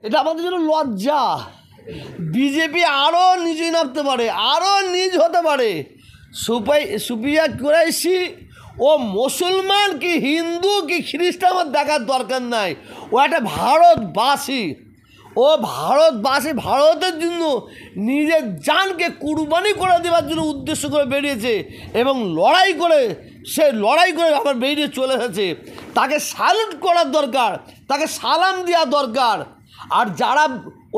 এটা আমাদের জন্য লজ্জা। বিজেপি আরও নিচে নামতে পারে, আরও নিচ হতে পারে। সুপ্রিয়া কুরাইশি ও মুসলমান কি হিন্দু কি খ্রিস্টান আমার দেখার দরকার নাই, ও একটা ভারতবাসী। ও ভারতবাসী, ভারতের জন্য নিজের জানকে কুরবানি করে দেওয়ার জন্য উদ্দেশ্য করে বেরিয়েছে এবং লড়াই করে আবার বেরিয়ে চলে এসেছে। তাকে স্যালুট করার দরকার, তাকে সালাম দেওয়া দরকার। আর যারা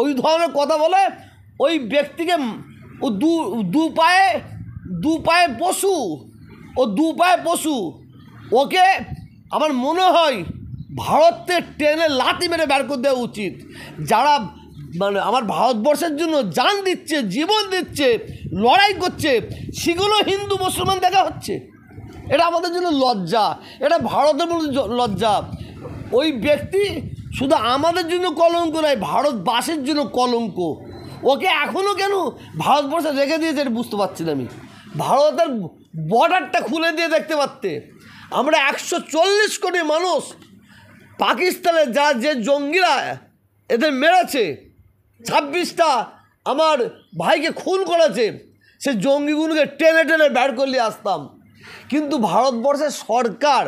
ওই ধরনের কথা বলে ওই ব্যক্তিকে ও দু পায়ে পশু, ওকে আমার মনে হয় ভারতের ট্রেনে লাথি মেরে বের করে দেওয়া উচিত। যারা মানে আমার ভারতবর্ষের জন্য জান দিচ্ছে, জীবন দিচ্ছে, লড়াই করছে, সেগুলো হিন্দু মুসলমান দেখা হচ্ছে। এটা আমাদের জন্য লজ্জা, এটা ভারতের মধ্যে লজ্জা। ওই ব্যক্তি শুধু আমাদের জন্য কলঙ্ক নয়, ভারতবাসীর জন্য কলঙ্ক। ওকে এখনও কেন ভারতবর্ষে রেখে দিয়েছে এটা বুঝতে পারছি না আমি। ভারতের বর্ডারটা খুলে দিয়ে দেখতে পারতে। আমরা 140 কোটি মানুষ, পাকিস্তানে যে জঙ্গিরা এদের মেরেছে, 26টা আমার ভাইকে খুন করেছে, সে জঙ্গিগুলোকে টেনে টেনে বের করলে আসতাম। কিন্তু ভারতবর্ষের সরকার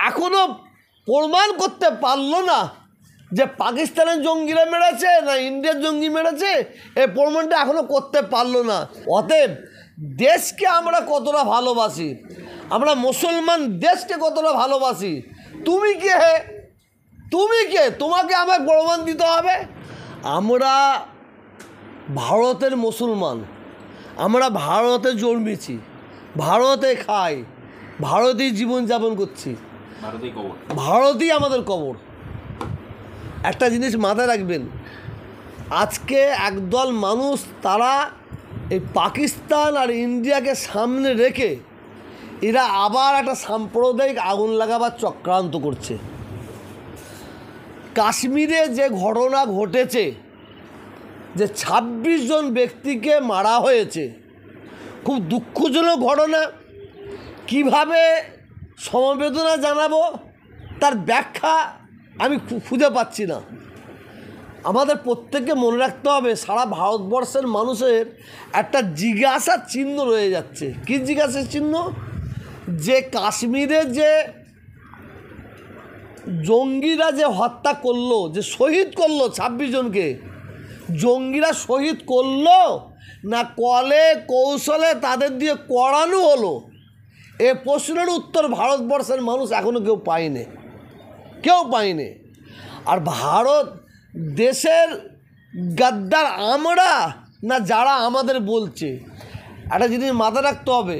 এখনও প্রমাণ করতে পারলো না যে পাকিস্তানের জঙ্গিরা মেরেছে না ইন্ডিয়ার জঙ্গি মেরেছে। এই প্রমাণটা এখনও করতে পারলো না। অতএব দেশকে আমরা কতটা ভালোবাসি, আমরা মুসলমান দেশকে কতটা ভালোবাসি। তুমি কে হে? তুমি কে? তোমাকে আমায় প্রমাণ দিতে হবে। আমরা ভারতের মুসলমান, আমরা ভারতে জন্মেছি, ভারতে খাই, ভারতেই জীবনযাপন করছি, ভারতই আমাদের কবর। একটা জিনিস মাথায় রাখবেন, আজকে একদল মানুষ তারা এই পাকিস্তান আর ইন্ডিয়াকে সামনে রেখে এরা আবার একটা সাম্প্রদায়িক আগুন লাগাবার চক্রান্ত করছে। কাশ্মীরে যে ঘটনা ঘটেছে, যে 26 জন ব্যক্তিকে মারা হয়েছে, খুব দুঃখজনক ঘটনা। কিভাবে সমবেদনা জানাবো তার ব্যাখ্যা আমি খুঁজে পাচ্ছি না। আমাদের প্রত্যেককে মনে রাখতে হবে, সারা ভারতবর্ষের মানুষের একটা জিজ্ঞাসার চিহ্ন রয়ে যাচ্ছে। কী জিজ্ঞাসার চিহ্ন? যে কাশ্মীরে যে জঙ্গিরা যে হত্যা করলো, যে শহীদ করলো 26 জনকে, জঙ্গিরা শহীদ করলো না কলে কৌশলে তাদের দিয়ে করানো হলো? এ প্রশ্নের উত্তর ভারতবর্ষের মানুষ এখনও কেউ পায়নি। আর ভারত দেশের গাদ্দার আমরা না যারা আমাদের বলছে। একটা জিনিস মাথায় রাখতে হবে,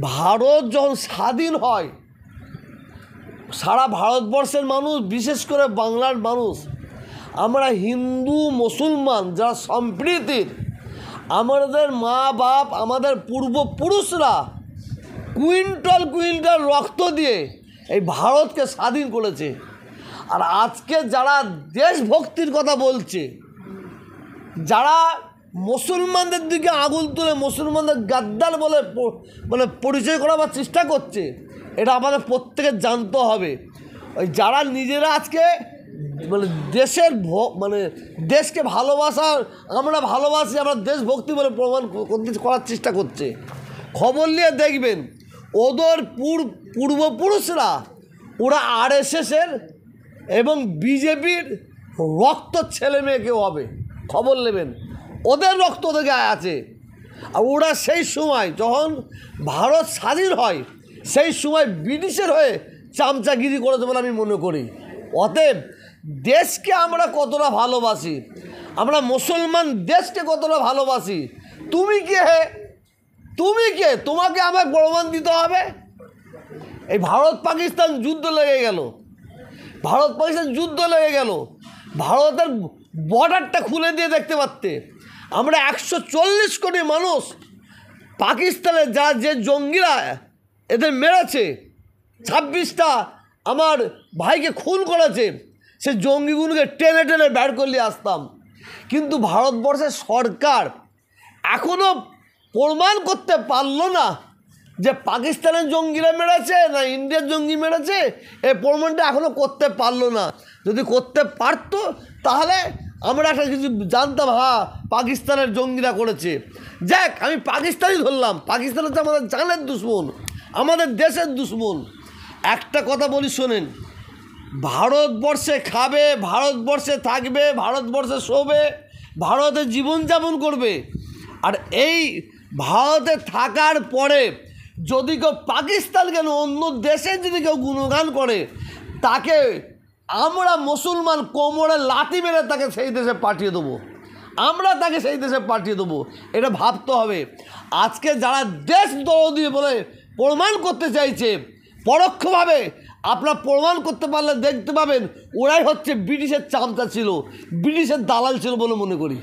ভারত যখন স্বাধীন হয়, সারা ভারতবর্ষের মানুষ, বিশেষ করে বাংলার মানুষ, আমরা হিন্দু মুসলমান যারা সম্প্রীতির, আমাদের মা বাপ, আমাদের পূর্বপুরুষরা কুইন্টাল কুইন্টাল রক্ত দিয়ে এই ভারতকে স্বাধীন করেছে। আর আজকে যারা দেশভক্তির কথা বলছে, যারা মুসলমানদের দিকে আঙুল তুলে মুসলমানদের গাদ্দার বলে মানে পরিচয় করাবার চেষ্টা করছে, এটা আমাদের প্রত্যেকের জানতে হবে। ওই যারা নিজেরা আজকে মানে দেশের দেশকে ভালোবাসার, আমরা ভালোবাসি, আমরা দেশভক্তি বলে প্রমাণ করার চেষ্টা করছে। খবর নিয়ে দেখবেন ওদের পূর্বপুরুষরা ওরা RSSের এবং বিজেপির রক্ত ছেলে মেয়ে কেউ হবে। খবর নেবেন, ওদের রক্ত ওদের গায়ে আছে। আর ওরা সেই সময় যখন ভারত স্বাধীন হয়, সেই সময় ব্রিটিশের হয়ে চামচাগিরি করেছে বলে আমি মনে করি। অতএব দেশকে আমরা কতটা ভালোবাসি, আমরা মুসলমান দেশকে কতটা ভালোবাসি। তুমি কে হে? তুমি কে? তোমাকে আমাকে প্রমাণ দিতে হবে। এই ভারত পাকিস্তান যুদ্ধ লেগে গেল, ভারতের বর্ডারটা খুলে দিয়ে দেখতে পারতে। আমরা 140 কোটি মানুষ, পাকিস্তানে যে জঙ্গিরা এদের মেরেছে, 26টা আমার ভাইকে খুন করেছে, সে জঙ্গিগুলোকে টেনে টেনে বের করলে আসতাম। কিন্তু ভারতবর্ষের সরকার এখনও প্রমাণ করতে পারলো না যে পাকিস্তানের জঙ্গিরা মেরেছে না ইন্ডিয়ার জঙ্গি মেরেছে। এই প্রমাণটা এখনও করতে পারলো না। যদি করতে পারতো তাহলে আমরা একটা কিছু জানতাম, হ্যাঁ পাকিস্তানের জঙ্গিরা করেছে। যাক, আমি পাকিস্তানই ধরলাম, পাকিস্তান হচ্ছে আমাদের জানের দুশ্মন, আমাদের দেশের দুশ্মন। একটা কথা বলি শোনেন, ভারতবর্ষে খাবে, ভারতবর্ষে থাকবে, ভারতবর্ষে শোবে, ভারতে জীবনযাপন করবে, আর এই ভারতে থাকার পরে যদি কেউ পাকিস্তান কেন অন্য দেশে যদি কেউ গুণগান করে, তাকে আমরা মুসলমান কোমরে লাথি মেরে তাকে সেই দেশে পাঠিয়ে দেবো, আমরা তাকে সেই দেশে পাঠিয়ে দেবো। এটা ভাবতে হবে। আজকে যারা দেশ দরদি বলে প্রমাণ করতে চাইছে, পরোক্ষভাবে আপনারা প্রমাণ করতে পারলে দেখতে পাবেন ওরাই হচ্ছে ব্রিটিশের চামচা ছিল, ব্রিটিশের দালাল ছিল বলে মনে করি।